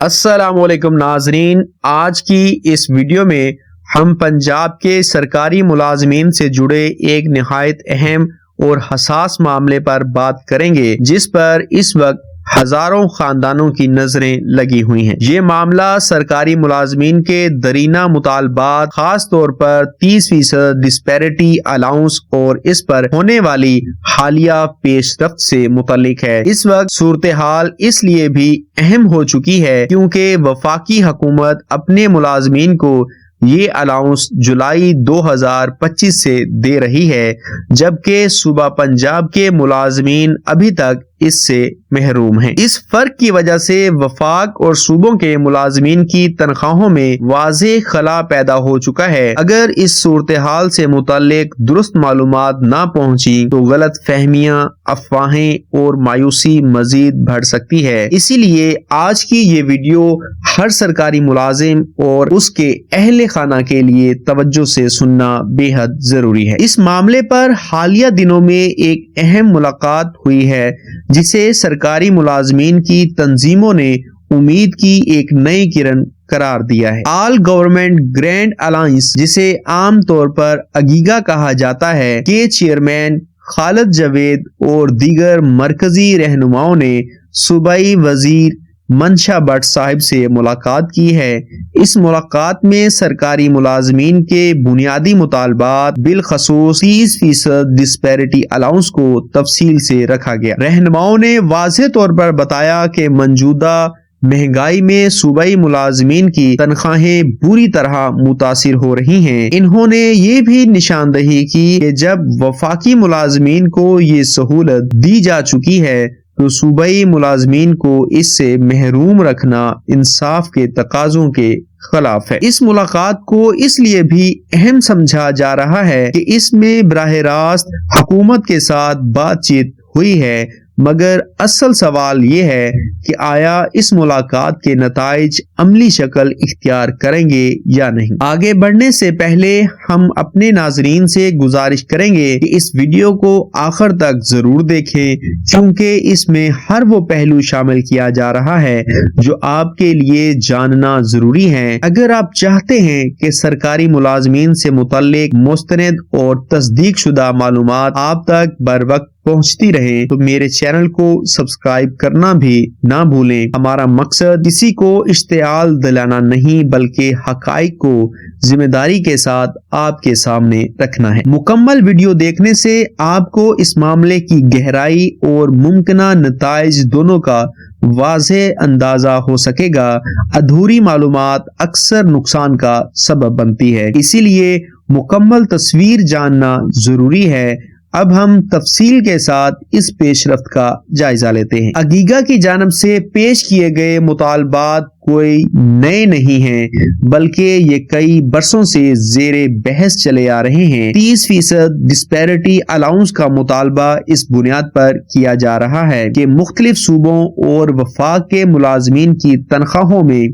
السلام علیکم ناظرین، آج کی اس ویڈیو میں ہم پنجاب کے سرکاری ملازمین سے جڑے ایک نہایت اہم اور حساس معاملے پر بات کریں گے جس پر اس وقت ہزاروں خاندانوں کی نظریں لگی ہوئی ہیں۔ یہ معاملہ سرکاری ملازمین کے درینہ مطالبات، خاص طور پر 30% ڈسپیرٹی الاؤنس اور اس پر ہونے والی حالیہ پیش رفت سے متعلق ہے۔ اس وقت صورتحال اس لیے بھی اہم ہو چکی ہے کیونکہ وفاقی حکومت اپنے ملازمین کو یہ الاؤنس جولائی 2025 سے دے رہی ہے، جبکہ صوبہ پنجاب کے ملازمین ابھی تک اس سے محروم ہیں۔ اس فرق کی وجہ سے وفاق اور صوبوں کے ملازمین کی تنخواہوں میں واضح خلا پیدا ہو چکا ہے۔ اگر اس صورتحال سے متعلق درست معلومات نہ پہنچی تو غلط فہمیاں، افواہیں اور مایوسی مزید بڑھ سکتی ہے۔ اسی لیے آج کی یہ ویڈیو ہر سرکاری ملازم اور اس کے اہل خانہ کے لیے توجہ سے سننا بے حد ضروری ہے۔ اس معاملے پر حالیہ دنوں میں ایک اہم ملاقات ہوئی ہے جسے سرکاری ملازمین کی تنظیموں نے امید کی ایک نئی کرن قرار دیا ہے۔ آل گورنمنٹ گرینڈ الائنس، جسے عام طور پر اگیگا کہا جاتا ہے، کے چیئرمین خالد جاوید اور دیگر مرکزی رہنماؤں نے صوبائی وزیر منشا بٹ صاحب سے ملاقات کی ہے۔ اس ملاقات میں سرکاری ملازمین کے بنیادی مطالبات، بالخصوص 30% ڈسپیرٹی الاؤنس کو تفصیل سے رکھا گیا۔ رہنماؤں نے واضح طور پر بتایا کہ موجودہ مہنگائی میں صوبائی ملازمین کی تنخواہیں بری طرح متاثر ہو رہی ہیں۔ انہوں نے یہ بھی نشاندہی کی کہ جب وفاقی ملازمین کو یہ سہولت دی جا چکی ہے تو صوبائی ملازمین کو اس سے محروم رکھنا انصاف کے تقاضوں کے خلاف ہے۔ اس ملاقات کو اس لیے بھی اہم سمجھا جا رہا ہے کہ اس میں براہ راست حکومت کے ساتھ بات چیت ہوئی ہے، مگر اصل سوال یہ ہے کہ آیا اس ملاقات کے نتائج عملی شکل اختیار کریں گے یا نہیں۔ آگے بڑھنے سے پہلے ہم اپنے ناظرین سے گزارش کریں گے کہ اس ویڈیو کو آخر تک ضرور دیکھیں کیونکہ اس میں ہر وہ پہلو شامل کیا جا رہا ہے جو آپ کے لیے جاننا ضروری ہے۔ اگر آپ چاہتے ہیں کہ سرکاری ملازمین سے متعلق مستند اور تصدیق شدہ معلومات آپ تک بر وقت پہنچتی رہیں تو میرے چینل کو سبسکرائب کرنا بھی نہ بھولیں۔ ہمارا مقصد کسی کو اشتعال دلانا نہیں بلکہ حقائق کو ذمہ داری کے ساتھ آپ کے سامنے رکھنا ہے۔ مکمل ویڈیو دیکھنے سے آپ کو اس معاملے کی گہرائی اور ممکنہ نتائج دونوں کا واضح اندازہ ہو سکے گا۔ ادھوری معلومات اکثر نقصان کا سبب بنتی ہے، اسی لیے مکمل تصویر جاننا ضروری ہے۔ اب ہم تفصیل کے ساتھ اس پیش رفت کا جائزہ لیتے ہیں۔ اگیگا کی جانب سے پیش کیے گئے مطالبات کوئی نئے نہیں ہیں بلکہ یہ کئی برسوں سے زیر بحث چلے آ رہے ہیں۔ 30% ڈسپیرٹی الاؤنس کا مطالبہ اس بنیاد پر کیا جا رہا ہے کہ مختلف صوبوں اور وفاق کے ملازمین کی تنخواہوں میں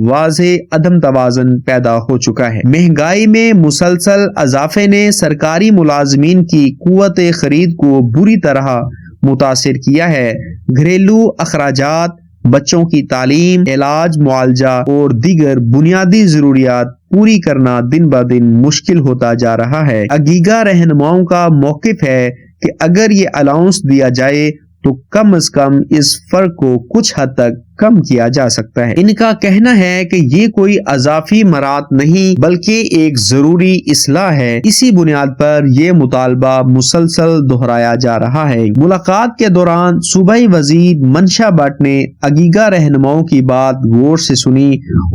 واضح عدم توازن پیدا ہو چکا ہے۔ مہنگائی میں مسلسل اضافے نے سرکاری ملازمین کی قوت خرید کو بری طرح متاثر کیا ہے۔ گھریلو اخراجات، بچوں کی تعلیم، علاج، معالجہ اور دیگر بنیادی ضروریات پوری کرنا دن بدن مشکل ہوتا جا رہا ہے۔ اگیگا رہنماؤں کا موقف ہے کہ اگر یہ الاؤنس دیا جائے تو کم از کم اس فرق کو کچھ حد تک کم کیا جا سکتا ہے۔ ان کا کہنا ہے کہ یہ کوئی اضافی مراعات نہیں بلکہ ایک ضروری اصلاح ہے۔ اسی بنیاد پر یہ مطالبہ مسلسل دہرایا جا رہا ہے۔ ملاقات کے دوران صوبائی وزیر منشا بٹ نے اگیگا رہنماؤں کی بات غور سے سنی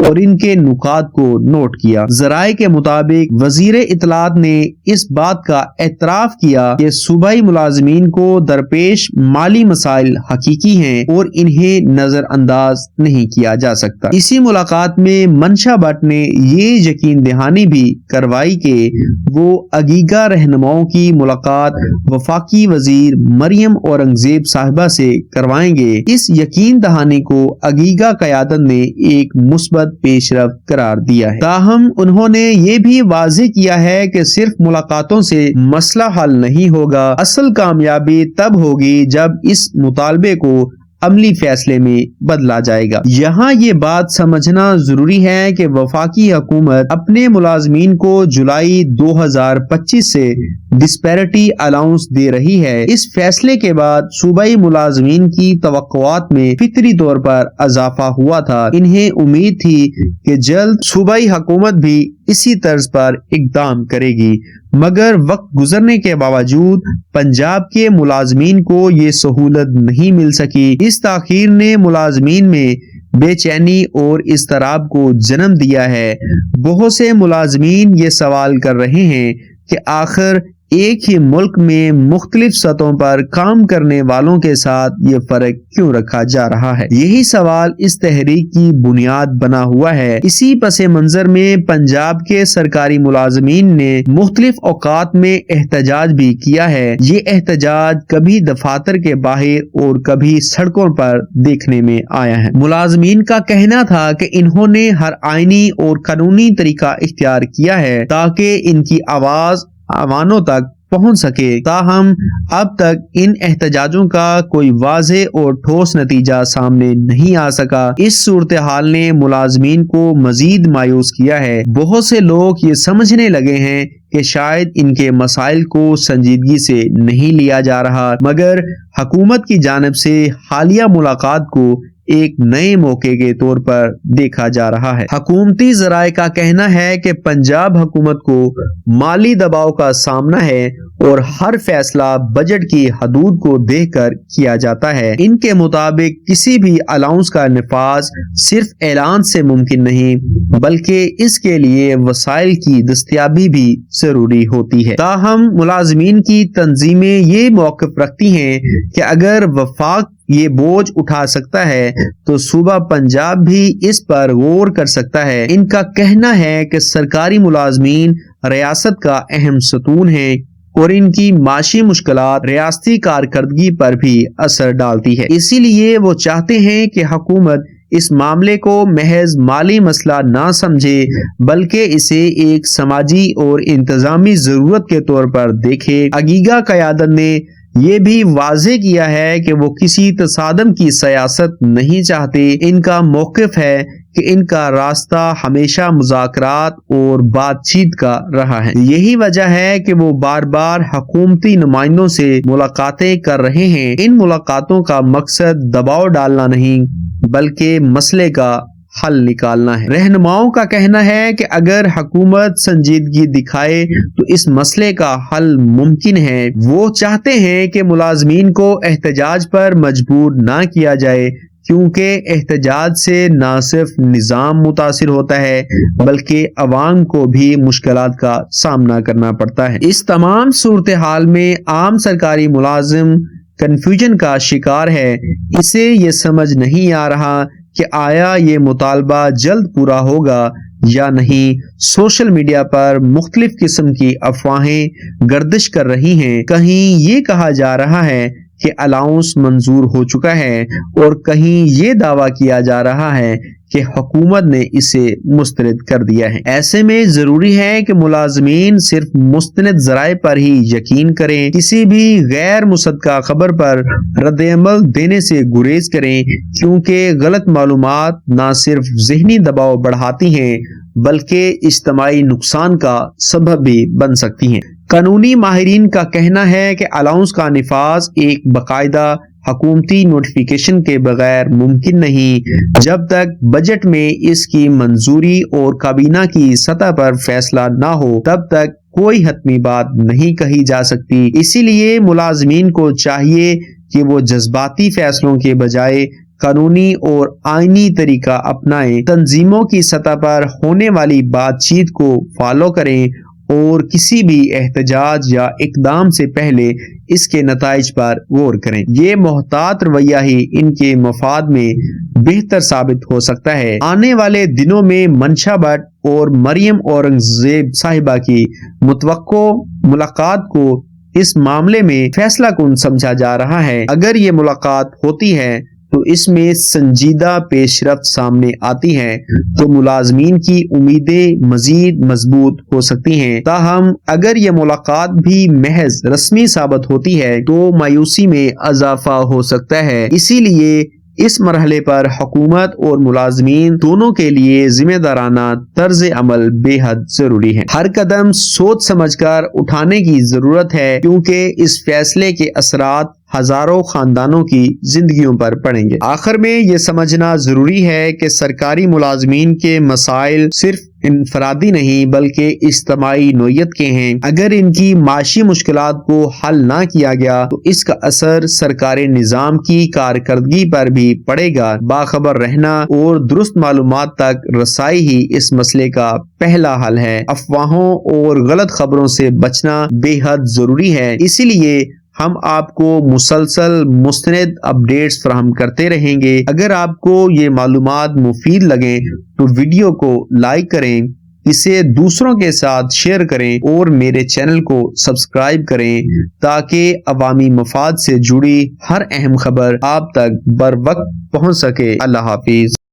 اور ان کے نکات کو نوٹ کیا۔ ذرائع کے مطابق وزیر اطلاعات نے اس بات کا اعتراف کیا کہ صوبائی ملازمین کو درپیش مالی مسائل حقیقی ہیں اور انہیں نظر انداز نہیں کیا جا سکتا۔ اسی ملاقات میں منشا بٹ نے یہ یقین دہانی بھی کروائی کہ وہ اگیگا رہنماؤں کی ملاقات وفاقی وزیر مریم اورنگزیب صاحبہ سے کروائیں گے۔ اس یقین دہانی کو اگیگا قیادت نے ایک مثبت پیش رفت قرار دیا ہے، تاہم انہوں نے یہ بھی واضح کیا ہے کہ صرف ملاقاتوں سے مسئلہ حل نہیں ہوگا۔ اصل کامیابی تب ہوگی جب اس مطالبے کو عملی فیصلے میں بدلا جائے گا۔ یہاں یہ بات سمجھنا ضروری ہے کہ وفاقی حکومت اپنے ملازمین کو جولائی 2025 سے ڈسپیرٹی الاؤنس دے رہی ہے۔ اس فیصلے کے بعد صوبائی ملازمین کی توقعات میں فطری طور پر اضافہ ہوا تھا۔ انہیں امید تھی کہ جلد صوبائی حکومت بھی اسی طرز پر اقدام کرے گی، مگر وقت گزرنے کے باوجود پنجاب کے ملازمین کو یہ سہولت نہیں مل سکی۔ اس تاخیر نے ملازمین میں بے چینی اور اضطراب کو جنم دیا ہے۔ بہت سے ملازمین یہ سوال کر رہے ہیں کہ آخر ایک ہی ملک میں مختلف سطحوں پر کام کرنے والوں کے ساتھ یہ فرق کیوں رکھا جا رہا ہے؟ یہی سوال اس تحریک کی بنیاد بنا ہوا ہے۔ اسی پس منظر میں پنجاب کے سرکاری ملازمین نے مختلف اوقات میں احتجاج بھی کیا ہے۔ یہ احتجاج کبھی دفاتر کے باہر اور کبھی سڑکوں پر دیکھنے میں آیا ہے۔ ملازمین کا کہنا تھا کہ انہوں نے ہر آئینی اور قانونی طریقہ اختیار کیا ہے تاکہ ان کی آواز عواموں تک پہنچ سکے، تاہم اب تک ان احتجاجوں کا کوئی واضح اور ٹھوس نتیجہ سامنے نہیں آ سکا۔ اس صورتحال نے ملازمین کو مزید مایوس کیا ہے۔ بہت سے لوگ یہ سمجھنے لگے ہیں کہ شاید ان کے مسائل کو سنجیدگی سے نہیں لیا جا رہا، مگر حکومت کی جانب سے حالیہ ملاقات کو ایک نئے موقع کے طور پر دیکھا جا رہا ہے۔ حکومتی ذرائع کا کہنا ہے کہ پنجاب حکومت کو مالی دباؤ کا سامنا ہے اور ہر فیصلہ بجٹ کی حدود کو دیکھ کر کیا جاتا ہے۔ ان کے مطابق کسی بھی الاؤنس کا نفاذ صرف اعلان سے ممکن نہیں، بلکہ اس کے لیے وسائل کی دستیابی بھی ضروری ہوتی ہے۔ تاہم ملازمین کی تنظیمیں یہ موقف رکھتی ہیں کہ اگر وفاق یہ بوجھ اٹھا سکتا ہے تو صوبہ پنجاب بھی اس پر غور کر سکتا ہے۔ ان کا کہنا ہے کہ سرکاری ملازمین ریاست کا اہم ستون ہیں اور ان کی معاشی مشکلات ریاستی کارکردگی پر بھی اثر ڈالتی ہے۔ اسی لیے وہ چاہتے ہیں کہ حکومت اس معاملے کو محض مالی مسئلہ نہ سمجھے، بلکہ اسے ایک سماجی اور انتظامی ضرورت کے طور پر دیکھے۔ اگیگا قیادت نے یہ بھی واضح کیا ہے کہ وہ کسی تصادم کی سیاست نہیں چاہتے۔ ان کا موقف ہے کہ ان کا راستہ ہمیشہ مذاکرات اور بات چیت کا رہا ہے۔ یہی وجہ ہے کہ وہ بار بار حکومتی نمائندوں سے ملاقاتیں کر رہے ہیں۔ ان ملاقاتوں کا مقصد دباؤ ڈالنا نہیں، بلکہ مسئلے کا حل نکالنا ہے۔ رہنماؤں کا کہنا ہے کہ اگر حکومت سنجیدگی دکھائے تو اس مسئلے کا حل ممکن ہے۔ وہ چاہتے ہیں کہ ملازمین کو احتجاج پر مجبور نہ کیا جائے، کیونکہ احتجاج سے نہ صرف نظام متاثر ہوتا ہے بلکہ عوام کو بھی مشکلات کا سامنا کرنا پڑتا ہے۔ اس تمام صورتحال میں عام سرکاری ملازم کنفیوژن کا شکار ہے۔ اسے یہ سمجھ نہیں آ رہا کہ آیا یہ مطالبہ جلد پورا ہوگا یا نہیں۔ سوشل میڈیا پر مختلف قسم کی افواہیں گردش کر رہی ہیں۔ کہیں یہ کہا جا رہا ہے کہ الاؤنس منظور ہو چکا ہے اور کہیں یہ دعویٰ کیا جا رہا ہے کہ حکومت نے اسے مسترد کر دیا ہے۔ ایسے میں ضروری ہے کہ ملازمین صرف مستند ذرائع پر ہی یقین کریں، کسی بھی غیر مصدقہ خبر پر رد عمل دینے سے گریز کریں، کیونکہ غلط معلومات نہ صرف ذہنی دباؤ بڑھاتی ہیں بلکہ اجتماعی نقصان کا سبب بھی بن سکتی ہیں۔ قانونی ماہرین کا کہنا ہے کہ الاؤنس کا نفاذ ایک باقاعدہ حکومتی نوٹیفیکیشن کے بغیر ممکن نہیں۔ جب تک بجٹ میں اس کی منظوری اور کابینہ کی سطح پر فیصلہ نہ ہو تب تک کوئی حتمی بات نہیں کہی جا سکتی۔ اسی لیے ملازمین کو چاہیے کہ وہ جذباتی فیصلوں کے بجائے قانونی اور آئینی طریقہ اپنائیں، تنظیموں کی سطح پر ہونے والی بات چیت کو فالو کریں اور کسی بھی احتجاج یا اقدام سے پہلے اس کے نتائج پر غور کریں۔ یہ محتاط رویہ ہی ان کے مفاد میں بہتر ثابت ہو سکتا ہے۔ آنے والے دنوں میں منشا بٹ اور مریم اورنگزیب صاحبہ کی متوقع ملاقات کو اس معاملے میں فیصلہ کن سمجھا جا رہا ہے۔ اگر یہ ملاقات ہوتی ہے تو اس میں سنجیدہ پیش رفت سامنے آتی ہے تو ملازمین کی امیدیں مزید مضبوط ہو سکتی ہیں۔ تاہم اگر یہ ملاقات بھی محض رسمی ثابت ہوتی ہے تو مایوسی میں اضافہ ہو سکتا ہے۔ اسی لیے اس مرحلے پر حکومت اور ملازمین دونوں کے لیے ذمہ دارانہ طرز عمل بے حد ضروری ہے۔ ہر قدم سوچ سمجھ کر اٹھانے کی ضرورت ہے، کیونکہ اس فیصلے کے اثرات ہزاروں خاندانوں کی زندگیوں پر پڑیں گے۔ آخر میں یہ سمجھنا ضروری ہے کہ سرکاری ملازمین کے مسائل صرف انفرادی نہیں بلکہ اجتماعی نوعیت کے ہیں۔ اگر ان کی معاشی مشکلات کو حل نہ کیا گیا تو اس کا اثر سرکاری نظام کی کارکردگی پر بھی پڑے گا۔ باخبر رہنا اور درست معلومات تک رسائی ہی اس مسئلے کا پہلا حل ہے۔ افواہوں اور غلط خبروں سے بچنا بے حد ضروری ہے، اسی لیے ہم آپ کو مسلسل مستند اپڈیٹس فراہم کرتے رہیں گے۔ اگر آپ کو یہ معلومات مفید لگیں تو ویڈیو کو لائک کریں، اسے دوسروں کے ساتھ شیئر کریں اور میرے چینل کو سبسکرائب کریں تاکہ عوامی مفاد سے جڑی ہر اہم خبر آپ تک بر وقت پہنچ سکے۔ اللہ حافظ۔